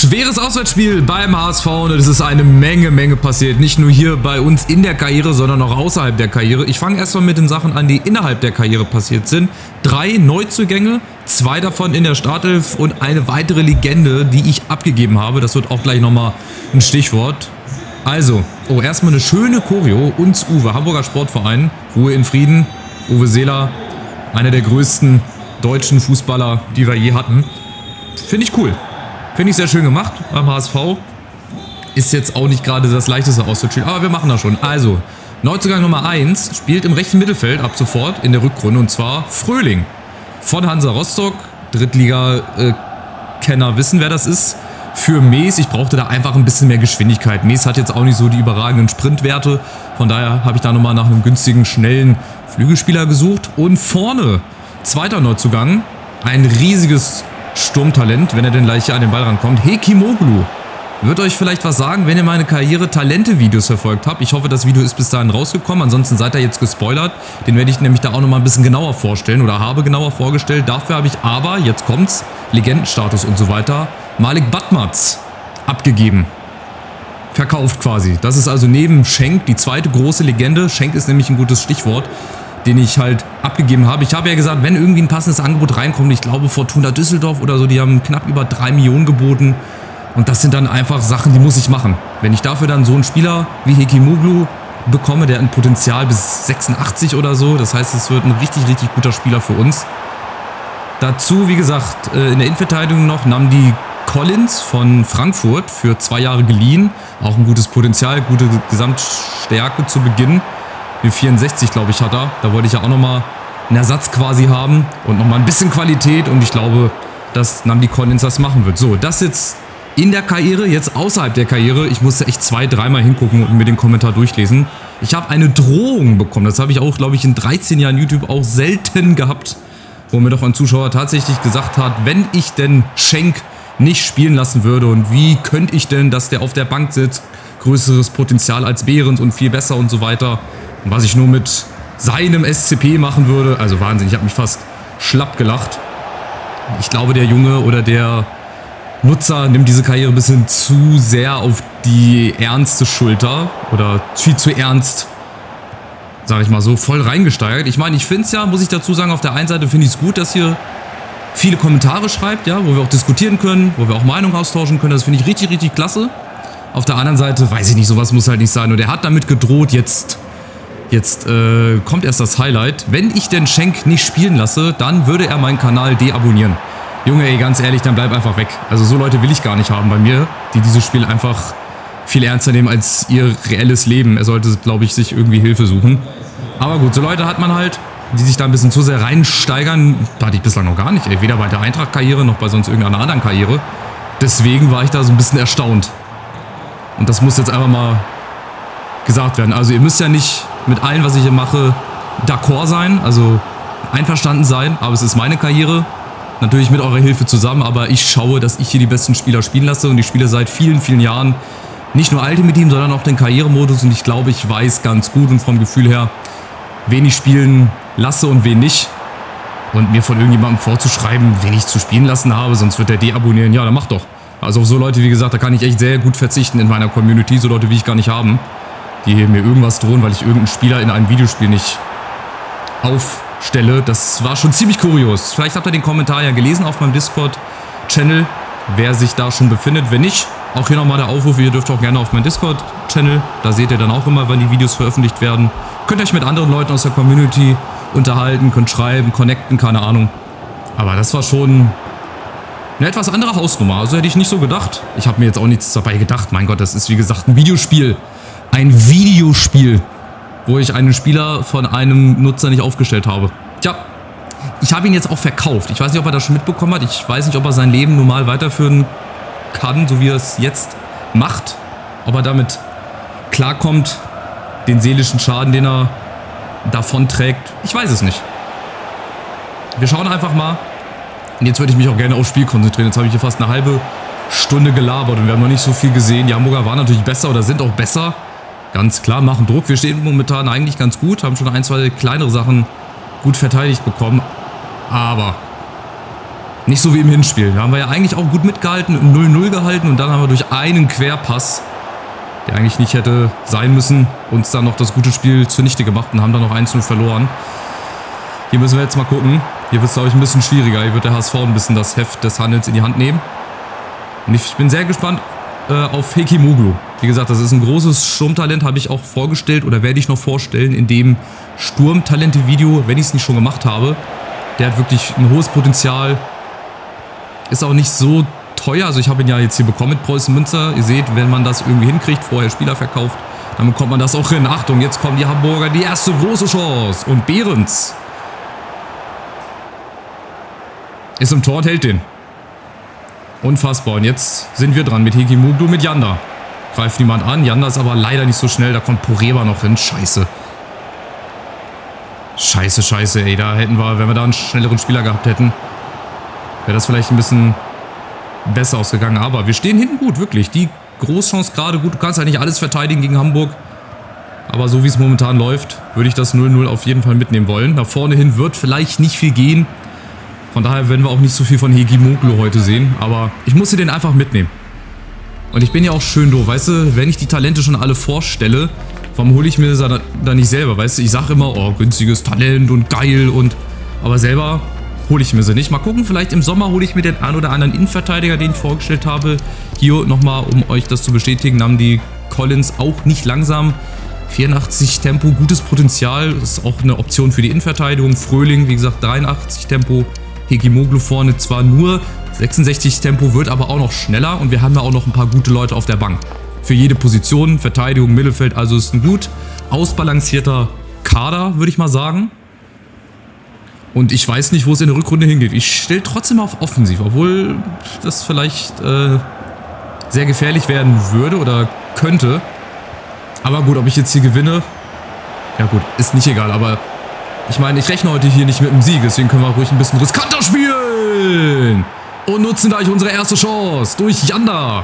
Schweres Auswärtsspiel beim HSV und es ist eine Menge passiert. Nicht nur hier bei uns in der Karriere, sondern auch außerhalb der Karriere. Ich fange erstmal mit den Sachen an, die innerhalb der Karriere passiert sind. 3 Neuzugänge, 2 davon in der Startelf und eine weitere Legende, die ich abgegeben habe. Das wird auch gleich nochmal ein Stichwort. Also, erstmal eine schöne Choreo. Uns Uwe, Hamburger Sportverein, Ruhe in Frieden. Uwe Seeler, einer der größten deutschen Fußballer, die wir je hatten. Finde ich cool. Finde ich sehr schön gemacht beim HSV. Ist jetzt auch nicht gerade das leichteste Auswärtsspiel, aber wir machen das schon. Also, Neuzugang Nummer 1 spielt im rechten Mittelfeld ab sofort in der Rückrunde und zwar Fröhling von Hansa Rostock. Drittliga-Kenner wissen, wer das ist. Für Mees, ich brauchte da einfach ein bisschen mehr Geschwindigkeit. Mees hat jetzt auch nicht so die überragenden Sprintwerte. Von daher habe ich da nochmal nach einem günstigen, schnellen Flügelspieler gesucht. Und vorne, zweiter Neuzugang, ein riesiges Sturmtalent, wenn er denn gleich hier an den Ball rankommt. Hekimoglu. Wird euch vielleicht was sagen, wenn ihr meine Karriere-Talente-Videos verfolgt habt. Ich hoffe, das Video ist bis dahin rausgekommen. Ansonsten seid ihr jetzt gespoilert. Den werde ich nämlich da auch nochmal ein bisschen genauer vorstellen oder habe genauer vorgestellt. Dafür habe ich aber, jetzt kommt's, Legendenstatus und so weiter, Malik Batmaz abgegeben. Verkauft quasi. Das ist also neben Schenk die zweite große Legende. Schenk ist nämlich ein gutes Stichwort, den ich halt abgegeben habe. Ich habe ja gesagt, wenn irgendwie ein passendes Angebot reinkommt, ich glaube Fortuna Düsseldorf oder so, die haben knapp über 3 Millionen geboten. Und das sind dann einfach Sachen, die muss ich machen. Wenn ich dafür dann so einen Spieler wie Hekimoglu bekomme, der ein Potenzial bis 86 oder so, das heißt, es wird ein richtig guter Spieler für uns. Dazu, wie gesagt, in der Innenverteidigung noch Nnamdi Collins von Frankfurt für 2 Jahre geliehen. Auch ein gutes Potenzial, gute Gesamtstärke zu Beginn. Eine 64, glaube ich, hat er. Da wollte ich ja auch nochmal einen Ersatz quasi haben und nochmal ein bisschen Qualität. Und ich glaube, dass Nnamdi Collins das machen wird. So, das jetzt in der Karriere, jetzt außerhalb der Karriere. Ich musste echt 2-3 Mal hingucken und mir den Kommentar durchlesen. Ich habe eine Drohung bekommen. Das habe ich auch, glaube ich, in 13 Jahren YouTube auch selten gehabt. Wo mir doch ein Zuschauer tatsächlich gesagt hat, wenn ich denn Schenk nicht spielen lassen würde und wie könnte ich denn, dass der auf der Bank sitzt, größeres Potenzial als Behrens und viel besser und so weiter. Und was ich nur mit seinem SCP machen würde, also Wahnsinn, ich habe mich fast schlapp gelacht. Ich glaube, der Junge oder der Nutzer nimmt diese Karriere ein bisschen zu sehr auf die ernste Schulter oder viel zu ernst, sage ich mal so, voll reingesteigert. Ich meine, ich finde es ja, muss ich dazu sagen, auf der einen Seite finde ich es gut, dass hier viele Kommentare schreibt, ja, wo wir auch diskutieren können, wo wir auch Meinungen austauschen können. Das finde ich richtig klasse. Auf der anderen Seite, weiß ich nicht, sowas muss halt nicht sein. Und er hat damit gedroht, jetzt kommt erst das Highlight. Wenn ich den Schenk nicht spielen lasse, dann würde er meinen Kanal deabonnieren. Junge, ey, ganz ehrlich, dann bleib einfach weg. Also so Leute will ich gar nicht haben bei mir, die dieses Spiel einfach viel ernster nehmen als ihr reelles Leben. Er sollte, glaube ich, sich irgendwie Hilfe suchen. Aber gut, so Leute hat man halt, die sich da ein bisschen zu sehr reinsteigern. Da hatte ich bislang noch gar nicht, ey. Weder bei der Eintracht-Karriere noch bei sonst irgendeiner anderen Karriere. Deswegen war ich da so ein bisschen erstaunt. Und das muss jetzt einfach mal gesagt werden. Also ihr müsst ja nicht mit allem, was ich hier mache, d'accord sein, also einverstanden sein. Aber es ist meine Karriere. Natürlich mit eurer Hilfe zusammen, aber ich schaue, dass ich hier die besten Spieler spielen lasse. Und ich spiele seit vielen Jahren nicht nur Ultimate Team, sondern auch den Karrieremodus. Und ich glaube, ich weiß ganz gut und vom Gefühl her, wen ich spielen lasse und wen nicht. Und mir von irgendjemandem vorzuschreiben, wen ich zu spielen lassen habe, sonst wird der deabonnieren. Ja, dann mach doch. Also auf so Leute, wie gesagt, da kann ich echt sehr gut verzichten in meiner Community. So Leute will ich gar nicht haben, die mir irgendwas drohen, weil ich irgendeinen Spieler in einem Videospiel nicht aufstelle. Das war schon ziemlich kurios. Vielleicht habt ihr den Kommentar ja gelesen auf meinem Discord-Channel, wer sich da schon befindet. Wenn nicht, auch hier nochmal der Aufruf, ihr dürft auch gerne auf meinen Discord-Channel. Da seht ihr dann auch immer, wann die Videos veröffentlicht werden. Könnt euch mit anderen Leuten aus der Community unterhalten, könnt schreiben, connecten, keine Ahnung. Aber das war schon eine etwas andere Hausnummer. Also hätte ich nicht so gedacht. Ich habe mir jetzt auch nichts dabei gedacht. Mein Gott, das ist wie gesagt ein Videospiel. Ein Videospiel, wo ich einen Spieler von einem Nutzer nicht aufgestellt habe. Tja, ich habe ihn jetzt auch verkauft. Ich weiß nicht, ob er das schon mitbekommen hat. Ich weiß nicht, ob er sein Leben normal weiterführen kann, so wie er es jetzt macht. Ob er damit klarkommt, den seelischen Schaden, den er davon trägt. Ich weiß es nicht. Wir schauen einfach mal. Und jetzt würde ich mich auch gerne aufs Spiel konzentrieren. Jetzt habe ich hier fast eine halbe Stunde gelabert und wir haben noch nicht so viel gesehen. Die Hamburger waren natürlich besser oder sind auch besser. Ganz klar, machen Druck. Wir stehen momentan eigentlich ganz gut, haben schon 1, 2 kleinere Sachen gut verteidigt bekommen. Aber Nicht so wie im Hinspiel. Da haben wir ja eigentlich auch gut mitgehalten, 0-0 gehalten und dann haben wir durch einen Querpass, der eigentlich nicht hätte sein müssen, uns dann noch das gute Spiel zunichte gemacht und haben dann noch 1-0 verloren. Hier müssen wir jetzt mal gucken. Hier wird es, glaube ich, ein bisschen schwieriger. Hier wird der HSV ein bisschen das Heft des Handelns in die Hand nehmen. Und ich bin sehr gespannt auf Hekimoglu. Wie gesagt, das ist ein großes Sturmtalent, habe ich auch vorgestellt oder werde ich noch vorstellen in dem Sturmtalente-Video, wenn ich es nicht schon gemacht habe. Der hat wirklich ein hohes Potenzial. Ist auch nicht so teuer. Also ich habe ihn ja jetzt hier bekommen mit Preußen Münster. Ihr seht, wenn man das irgendwie hinkriegt, vorher Spieler verkauft, dann bekommt man das auch hin. Achtung, jetzt kommen die Hamburger, die erste große Chance. Und Behrens ist im Tor und hält den. Unfassbar. Und jetzt sind wir dran mit Hekimoglu, mit Janda. Greift niemand an. Janda ist aber leider nicht so schnell. Da kommt Poreba noch hin. Scheiße. Scheiße, ey. Da hätten wir, wenn wir da einen schnelleren Spieler gehabt hätten, wäre das vielleicht ein bisschen besser ausgegangen. Aber wir stehen hinten gut, wirklich. Die Großchance gerade gut. Du kannst ja nicht alles verteidigen gegen Hamburg. Aber so wie es momentan läuft, würde ich das 0-0 auf jeden Fall mitnehmen wollen. Nach vorne hin wird vielleicht nicht viel gehen. Von daher werden wir auch nicht so viel von Hekimoglu heute sehen. Aber ich musste den einfach mitnehmen. Und ich bin ja auch schön doof. Weißt du, wenn ich die Talente schon alle vorstelle, warum hole ich mir das dann nicht selber? Weißt du, ich sage immer, oh, günstiges Talent und geil und... Aber selber hole ich mir sie nicht. Mal gucken, vielleicht im Sommer hole ich mir den einen oder anderen Innenverteidiger, den ich vorgestellt habe. Hier nochmal, um euch das zu bestätigen, haben die Collins auch nicht langsam. 84 Tempo, gutes Potenzial. Das ist auch eine Option für die Innenverteidigung. Fröhling, wie gesagt, 83 Tempo. Hekimoglu vorne zwar nur 66 Tempo, wird aber auch noch schneller. Und wir haben ja auch noch ein paar gute Leute auf der Bank. Für jede Position, Verteidigung, Mittelfeld. Also ist ein gut ausbalancierter Kader, würde ich mal sagen. Und ich weiß nicht, wo es in der Rückrunde hingeht. Ich stelle trotzdem auf Offensiv, obwohl das vielleicht sehr gefährlich werden würde oder könnte. Aber gut, ob ich jetzt hier gewinne, ja gut, ist nicht egal. Aber ich meine, ich rechne heute hier nicht mit einem Sieg. Deswegen können wir ruhig ein bisschen riskanter spielen. Und nutzen gleich unsere erste Chance durch Janda.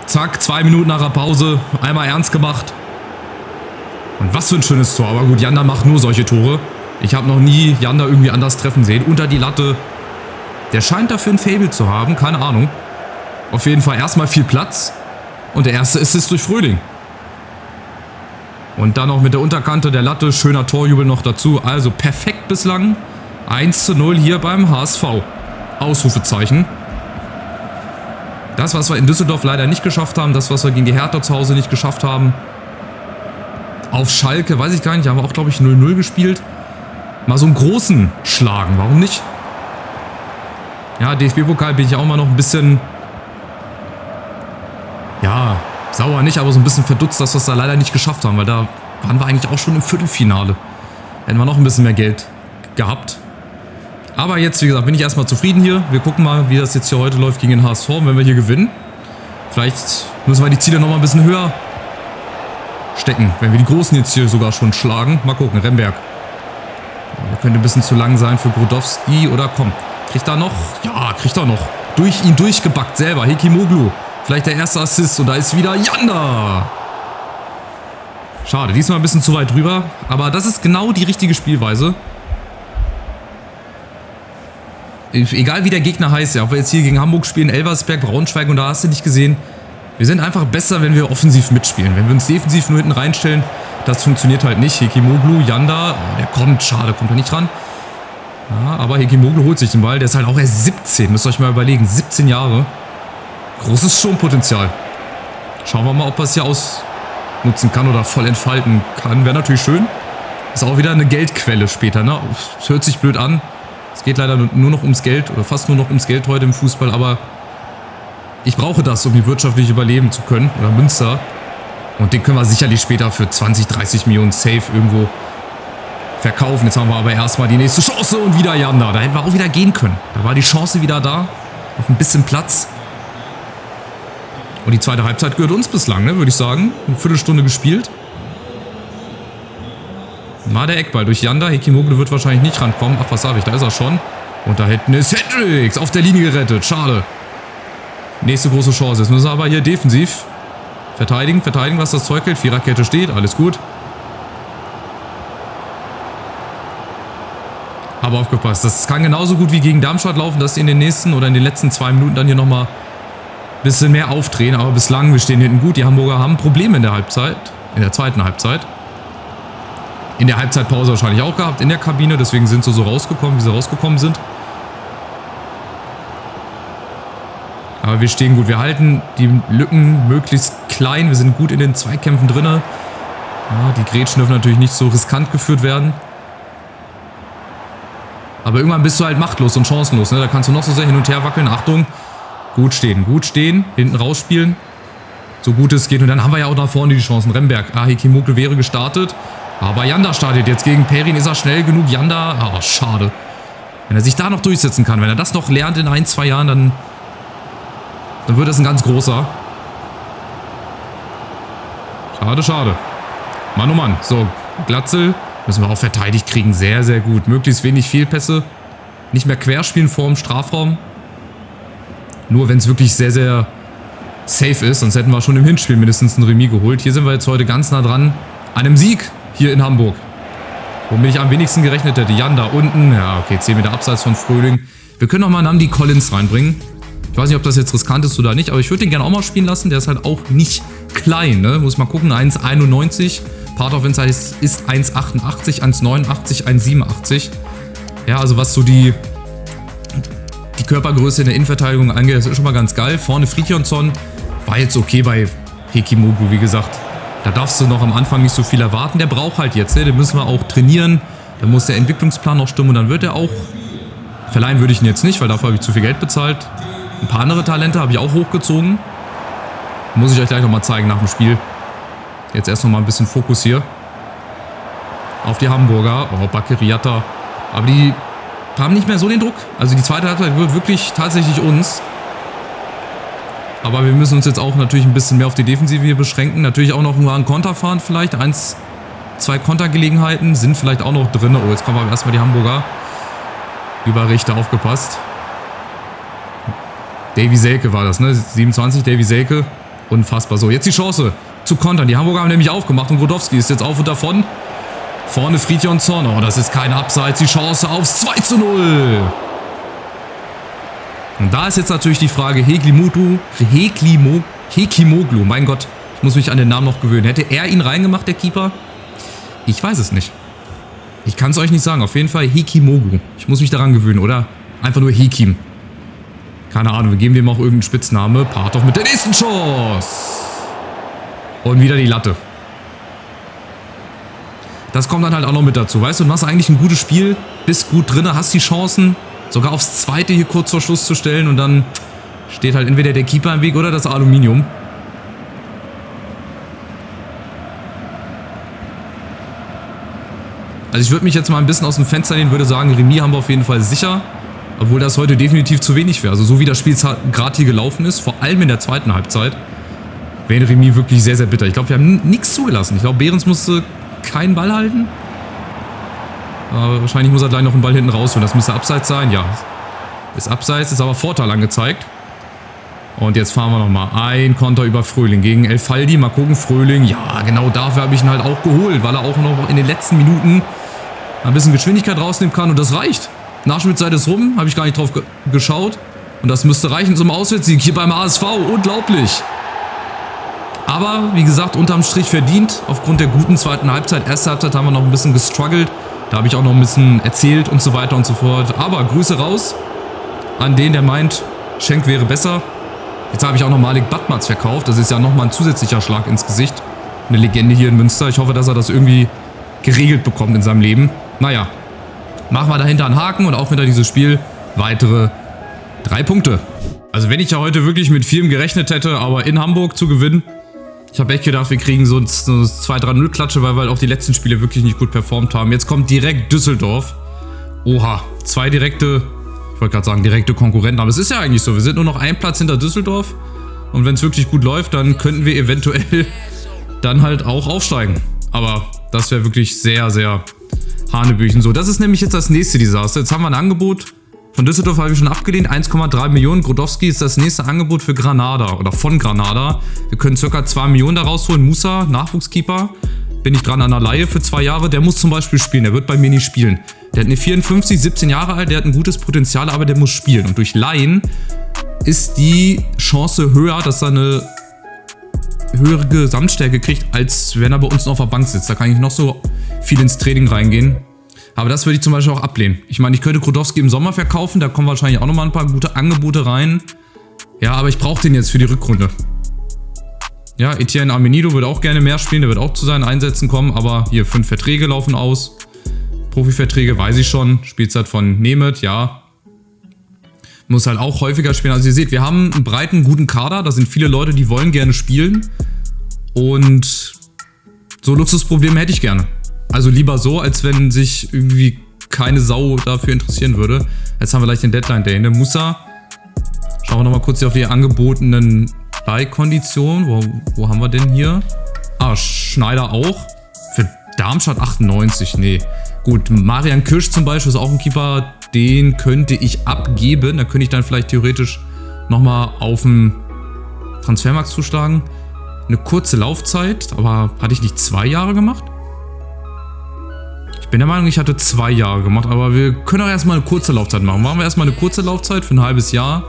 Zack, 2 Minuten nach der Pause. Einmal ernst gemacht. Und was für ein schönes Tor. Aber gut, Janda macht nur solche Tore. Ich habe noch nie Janda irgendwie anders treffen sehen. Unter die Latte. Der scheint dafür ein Faible zu haben. Keine Ahnung. Auf jeden Fall erstmal viel Platz. Und der erste Assist durch Fröhling. Und dann noch mit der Unterkante der Latte. Schöner Torjubel noch dazu. Also perfekt bislang. 1:0 hier beim HSV. Ausrufezeichen. Das, was wir in Düsseldorf leider nicht geschafft haben. Das, was wir gegen die Hertha zu Hause nicht geschafft haben. Auf Schalke, weiß ich gar nicht. Haben wir auch, glaube ich, 0-0 gespielt. Mal so einen großen schlagen. Warum nicht? Ja, DFB-Pokal bin ich auch mal noch ein bisschen... Ja, sauer nicht, aber so ein bisschen verdutzt, dass wir es da leider nicht geschafft haben. Weil da waren wir eigentlich auch schon im Viertelfinale. Hätten wir noch ein bisschen mehr Geld gehabt. Aber jetzt, wie gesagt, bin ich erstmal zufrieden hier. Wir gucken mal, wie das jetzt hier heute läuft gegen den HSV. Und wenn wir hier gewinnen, vielleicht müssen wir die Ziele nochmal ein bisschen höher stecken. Wenn wir die Großen jetzt hier sogar schon schlagen. Mal gucken, Remberg. Der könnte ein bisschen zu lang sein für Brodowski. Oder komm, kriegt er noch? Ja, kriegt er noch. Durch ihn durchgebackt selber. Hekimoglu. Vielleicht der erste Assist. Und da ist wieder Janda. Schade, diesmal ein bisschen zu weit drüber. Aber das ist genau die richtige Spielweise. Egal wie der Gegner heißt, ja, ob wir jetzt hier gegen Hamburg spielen, Elversberg, Braunschweig und da hast du nicht gesehen. Wir sind einfach besser, wenn wir offensiv mitspielen. Wenn wir uns defensiv nur hinten reinstellen, das funktioniert halt nicht. Hekimoglu, Janda, oh, der kommt, schade, kommt er nicht ran. Ja, aber Hekimoglu holt sich den Ball, der ist halt auch erst 17, müsst ihr euch mal überlegen, 17 Jahre. Großes Sturmpotenzial. Schauen wir mal, ob er es hier ausnutzen kann oder voll entfalten kann. Wäre natürlich schön. Ist auch wieder eine Geldquelle später, ne? Es hört sich blöd an. Es geht leider nur noch ums Geld oder fast nur noch ums Geld heute im Fußball, aber ich brauche das, um hier wirtschaftlich überleben zu können, oder Münster. Und den können wir sicherlich später für 20, 30 Millionen safe irgendwo verkaufen. Jetzt haben wir aber erstmal die nächste Chance und wieder Janda. Da hätten wir auch wieder gehen können. Da war die Chance wieder da. Noch ein bisschen Platz. Und die zweite Halbzeit gehört uns bislang, ne, würde ich sagen. Eine Viertelstunde gespielt. Na, der Eckball durch Janda. Hekimoglu wird wahrscheinlich nicht rankommen. Ach, was sag ich? Da ist er schon. Und da hinten ist Hendricks auf der Linie gerettet. Schade. Nächste große Chance. Jetzt müssen wir aber hier defensiv verteidigen, was das Zeug hält. Viererkette steht. Alles gut. Aber aufgepasst, das kann genauso gut wie gegen Darmstadt laufen, dass die in den nächsten oder in den letzten 2 Minuten dann hier nochmal ein bisschen mehr aufdrehen. Aber bislang, wir stehen hinten gut. Die Hamburger haben Probleme in der Halbzeit, in der zweiten Halbzeit. In der Halbzeitpause wahrscheinlich auch gehabt, in der Kabine. Deswegen sind sie so rausgekommen, wie sie rausgekommen sind. Aber wir stehen gut. Wir halten die Lücken möglichst klein. Wir sind gut in den Zweikämpfen drin. Ja, die Grätschen dürfen natürlich nicht so riskant geführt werden. Aber irgendwann bist du halt machtlos und chancenlos. Ne? Da kannst du noch so sehr hin und her wackeln. Achtung, gut stehen, hinten rausspielen. So gut es geht. Und dann haben wir ja auch da vorne die Chancen. Remberg, Hekimoglu wäre gestartet. Aber Janda startet jetzt gegen Perin. Ist er schnell genug? Janda, schade. Wenn er sich da noch durchsetzen kann, wenn er das noch lernt in 1, 2 Jahren, dann wird das ein ganz großer. Schade. Mann, oh Mann. So, Glatzel müssen wir auch verteidigt kriegen. Sehr, sehr gut. Möglichst wenig Fehlpässe. Nicht mehr querspielen vor dem Strafraum. Nur wenn es wirklich sehr, sehr safe ist. Sonst hätten wir schon im Hinspiel mindestens ein Remis geholt. Hier sind wir jetzt heute ganz nah dran an einem Sieg hier in Hamburg. Womit ich am wenigsten gerechnet hätte. Jan da unten. Ja, okay, 10 Meter abseits von Fröhling. Wir können noch mal Namdi Collins reinbringen. Ich weiß nicht, ob das jetzt riskant ist oder nicht, aber ich würde den gerne auch mal spielen lassen. Der ist halt auch nicht klein, ne? Muss mal gucken. 1,91. Part of Inside ist 1,88, 1,89, 1,87. Ja, also was so die Körpergröße in der Innenverteidigung angeht, das ist schon mal ganz geil. Vorne Frikjonsson war jetzt okay bei Hekimoglu, wie gesagt. Da darfst du noch am Anfang nicht so viel erwarten. Der braucht halt jetzt, ne? Den müssen wir auch trainieren. Da muss der Entwicklungsplan noch stimmen und dann wird er auch... Verleihen würde ich ihn jetzt nicht, weil dafür habe ich zu viel Geld bezahlt. Ein paar andere Talente habe ich auch hochgezogen. Muss ich euch gleich nochmal zeigen nach dem Spiel. Jetzt erst nochmal ein bisschen Fokus hier. Auf die Hamburger. Oh, Bakeriata. Aber die haben nicht mehr so den Druck. Also die zweite Halbzeit wird wirklich tatsächlich uns. Aber wir müssen uns jetzt auch natürlich ein bisschen mehr auf die Defensive hier beschränken. Natürlich auch noch mal einen Konter fahren vielleicht. 1, 2 Kontergelegenheiten sind vielleicht auch noch drin. Oh, jetzt kommen aber erstmal die Hamburger. Über Richter aufgepasst. Davy Selke war das, ne? 27, Davy Selke. Unfassbar. So, jetzt die Chance zu kontern. Die Hamburger haben nämlich aufgemacht und Grodowski ist jetzt auf und davon. Vorne Frikjonsson. Oh, das ist kein Abseits. Die Chance aufs 2:0. Und da ist jetzt natürlich die Frage, Hekimoglu. Mein Gott, ich muss mich an den Namen noch gewöhnen. Hätte er ihn reingemacht, der Keeper? Ich weiß es nicht. Ich kann es euch nicht sagen. Auf jeden Fall Hekimoglu. Ich muss mich daran gewöhnen, oder? Einfach nur Hekim. Keine Ahnung, wir geben dem auch irgendeinen Spitzname. Partov mit der nächsten Chance. Und wieder die Latte. Das kommt dann halt auch noch mit dazu. Weißt du, du machst eigentlich ein gutes Spiel, bist gut drin, hast die Chancen, sogar aufs zweite hier kurz vor Schluss zu stellen und dann steht halt entweder der Keeper im Weg oder das Aluminium. Also ich würde mich jetzt mal ein bisschen aus dem Fenster lehnen, würde sagen, Remis haben wir auf jeden Fall sicher. Obwohl das heute definitiv zu wenig wäre. Also so wie das Spiel gerade hier gelaufen ist, vor allem in der zweiten Halbzeit, wäre ein Remis wirklich sehr, sehr bitter. Ich glaube, wir haben nichts zugelassen. Ich glaube, Behrens musste keinen Ball halten. Aber wahrscheinlich muss er gleich noch einen Ball hinten rausholen. Das müsste abseits sein. Ja, ist abseits, ist aber Vorteil angezeigt. Und jetzt fahren wir nochmal. Ein Konter über Fröhling gegen Elfaldi. Mal gucken, Fröhling. Ja, genau dafür habe ich ihn halt auch geholt, weil er auch noch in den letzten Minuten ein bisschen Geschwindigkeit rausnehmen kann. Und das reicht. Nachspielzeit ist rum, habe ich gar nicht drauf geschaut. Und das müsste reichen zum Auswärtssieg hier beim HSV. Unglaublich. Aber, wie gesagt, unterm Strich verdient. Aufgrund der guten zweiten Halbzeit. Erste Halbzeit haben wir noch ein bisschen gestruggelt. Da habe ich auch noch ein bisschen erzählt und so weiter und so fort. Aber Grüße raus an den, der meint, Schenk wäre besser. Jetzt habe ich auch noch Malik Batmatz verkauft. Das ist ja nochmal ein zusätzlicher Schlag ins Gesicht. Eine Legende hier in Münster. Ich hoffe, dass er das irgendwie geregelt bekommt in seinem Leben. Naja. Machen wir dahinter einen Haken und auch hinter dieses Spiel weitere 3 Punkte. Also wenn ich ja heute wirklich mit vielem gerechnet hätte, aber in Hamburg zu gewinnen, ich habe echt gedacht, wir kriegen so 2-3-0-Klatsche, weil wir halt auch die letzten Spiele wirklich nicht gut performt haben. Jetzt kommt direkt Düsseldorf. Oha, 2 direkte, ich wollte gerade sagen direkte Konkurrenten, aber es ist ja eigentlich so, wir sind nur noch 1 Platz hinter Düsseldorf und wenn es wirklich gut läuft, dann könnten wir eventuell dann halt auch aufsteigen. Aber das wäre wirklich sehr, sehr Hanebüchen. So, das ist nämlich jetzt das nächste Desaster. Jetzt haben wir ein Angebot von Düsseldorf, habe ich schon abgelehnt. 1,3 Millionen. Grodowski ist das nächste Angebot für Granada oder von Granada. Wir können ca. 2 Millionen da rausholen. Musa, Nachwuchskeeper. bin ich dran an einer Leihe für 2 Jahre. Der muss zum Beispiel spielen, der wird bei mir nicht spielen. Der hat eine 54, 17 Jahre alt, der hat ein gutes Potenzial, aber der muss spielen. Und durch Leihen ist die Chance höher, dass er eine höhere Gesamtstärke kriegt, als wenn er bei uns noch auf der Bank sitzt. Da kann ich noch so viel ins Training reingehen. Aber das würde ich zum Beispiel auch ablehnen. Ich meine, ich könnte Krodowski im Sommer verkaufen, da kommen wahrscheinlich auch nochmal ein paar gute Angebote rein. Ja, aber ich brauche den jetzt für die Rückrunde. Ja, Etienne Amenido würde auch gerne mehr spielen, der wird auch zu seinen Einsätzen kommen, aber hier 5 Verträge laufen aus. Profiverträge weiß ich schon, Spielzeit von Nemeth, ja. Muss halt auch häufiger spielen. Also ihr seht, wir haben einen breiten, guten Kader, da sind viele Leute, die wollen gerne spielen. Und so Luxusprobleme hätte ich gerne. Also lieber so, als wenn sich irgendwie keine Sau dafür interessieren würde. Jetzt haben wir gleich den Deadline Day. Der Musa, schauen wir nochmal kurz hier auf die angebotenen Leihkonditionen. Wo haben wir denn hier? Ah, Schneider auch. Für Darmstadt 98, nee. Gut, Marian Kirsch zum Beispiel ist auch ein Keeper, den könnte ich abgeben. Da könnte ich dann vielleicht theoretisch nochmal auf den Transfermarkt zuschlagen. Eine kurze Laufzeit, aber hatte ich nicht 2 Jahre gemacht? Ich bin der Meinung, ich hatte 2 Jahre gemacht, aber wir können auch erstmal eine kurze Laufzeit machen. Machen wir erstmal eine kurze Laufzeit für ein halbes Jahr.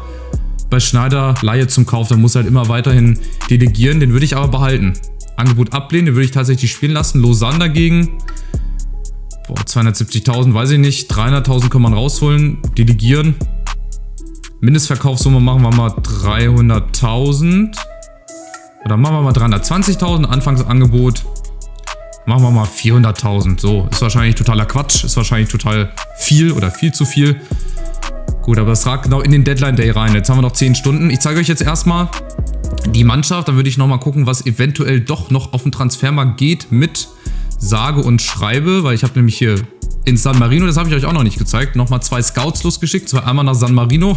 Bei Schneider Leihe zum Kauf, da muss halt immer weiterhin delegieren, den würde ich aber behalten. Angebot ablehnen, den würde ich tatsächlich spielen lassen. Lausanne dagegen, 270.000, weiß ich nicht, 300.000 kann man rausholen, delegieren. Mindestverkaufssumme machen wir mal 300.000. Oder machen wir mal 320.000, Anfangsangebot. Machen wir mal 400.000. So, ist wahrscheinlich totaler Quatsch, ist wahrscheinlich total viel oder viel zu viel. Gut, aber das ragt genau in den Deadline Day rein. Jetzt haben wir noch 10 Stunden. Ich zeige euch jetzt erstmal die Mannschaft, dann würde ich nochmal gucken, was eventuell doch noch auf den Transfermarkt geht mit sage und schreibe, weil ich habe nämlich hier in San Marino, das habe ich euch auch noch nicht gezeigt, nochmal 2 Scouts losgeschickt, zwar einmal nach San Marino,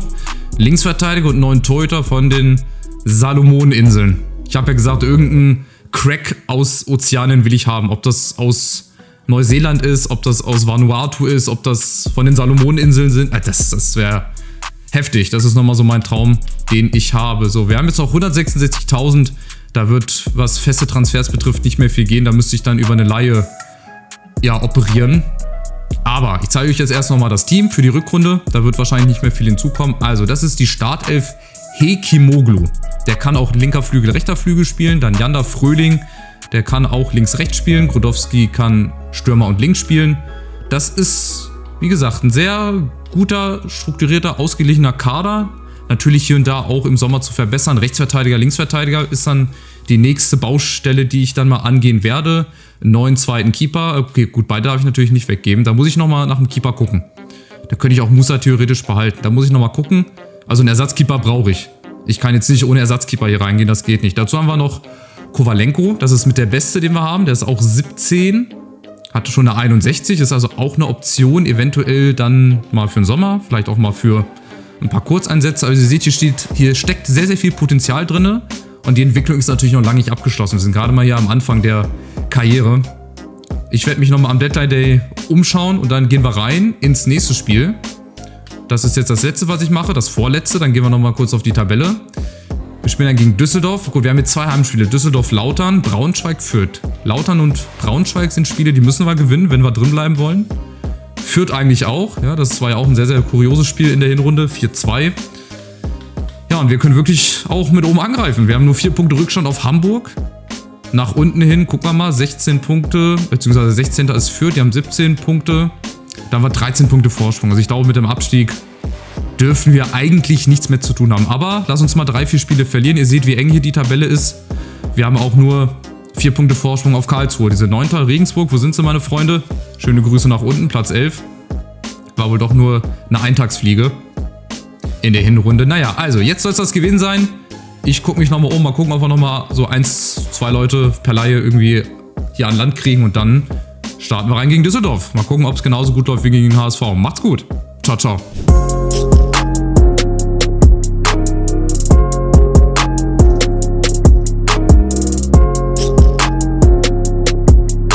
Linksverteidiger und einen neuen Torhüter von den Salomoneninseln. Ich habe ja gesagt, irgendeinen Crack aus Ozeanien will ich haben, ob das aus Neuseeland ist, ob das aus Vanuatu ist, ob das von den Salomoneninseln sind, das wäre heftig, das ist nochmal so mein Traum, den ich habe. So, wir haben jetzt noch 166.000, da wird, was feste Transfers betrifft, nicht mehr viel gehen. Da müsste ich dann über eine Leihe ja, operieren. Aber ich zeige euch jetzt erst nochmal das Team für die Rückrunde. Da wird wahrscheinlich nicht mehr viel hinzukommen. Also das ist die Startelf Hekimoglu. Der kann auch linker Flügel, rechter Flügel spielen. Dann Janda Fröhling, der kann auch links-rechts spielen. Krodowski kann Stürmer und links spielen. Das ist, wie gesagt, ein sehr guter, strukturierter, ausgeglichener Kader. Natürlich hier und da auch im Sommer zu verbessern. Rechtsverteidiger, Linksverteidiger ist dann die nächste Baustelle, die ich dann mal angehen werde. Einen neuen zweiten Keeper. Okay, gut, beide darf ich natürlich nicht weggeben. Da muss ich nochmal nach dem Keeper gucken. Da könnte ich auch Musa theoretisch behalten. Da muss ich nochmal gucken. Also einen Ersatzkeeper brauche ich. Ich kann jetzt nicht ohne Ersatzkeeper hier reingehen, das geht nicht. Dazu haben wir noch Kovalenko. Das ist mit der Beste, den wir haben. Der ist auch 17. Hatte schon eine 61. Ist also auch eine Option. Eventuell dann mal für den Sommer. Vielleicht auch mal für ein paar Kurzeinsätze. Also ihr seht, hier steckt sehr, sehr viel Potenzial drin. Und die Entwicklung ist natürlich noch lange nicht abgeschlossen. Wir sind gerade mal hier am Anfang der Karriere. Ich werde mich nochmal am Deadline Day umschauen und dann gehen wir rein ins nächste Spiel. Das ist jetzt das letzte, was ich mache, das vorletzte. Dann gehen wir nochmal kurz auf die Tabelle. Wir spielen dann gegen Düsseldorf. Gut, wir haben jetzt 2 Heimspiele. Düsseldorf, Lautern, Braunschweig, Fürth. Lautern und Braunschweig sind Spiele, die müssen wir gewinnen, wenn wir drin bleiben wollen. Fürth eigentlich auch. Ja, das war ja auch ein sehr, sehr kurioses Spiel in der Hinrunde. 4-2. Ja, und wir können wirklich auch mit oben angreifen. Wir haben nur 4 Punkte Rückstand auf Hamburg. Nach unten hin, gucken wir mal, 16 Punkte, beziehungsweise 16. ist Fürth, die haben 17 Punkte. Da haben wir 13 Punkte Vorsprung. Also ich glaube, mit dem Abstieg dürfen wir eigentlich nichts mehr zu tun haben. Aber lass uns mal 3, 4 Spiele verlieren. Ihr seht, wie eng hier die Tabelle ist. Wir haben auch nur 4 Punkte Vorsprung auf Karlsruhe. Diese 9. Regensburg, wo sind sie, meine Freunde? Schöne Grüße nach unten, Platz 11. War wohl doch nur eine Eintagsfliege in der Hinrunde. Naja, also jetzt soll es das gewesen sein. Ich gucke mich nochmal um, mal gucken, ob wir nochmal so 1, 2 Leute per Leihe irgendwie hier an Land kriegen und dann starten wir rein gegen Düsseldorf. Mal gucken, ob es genauso gut läuft wie gegen den HSV. Macht's gut. Ciao, ciao.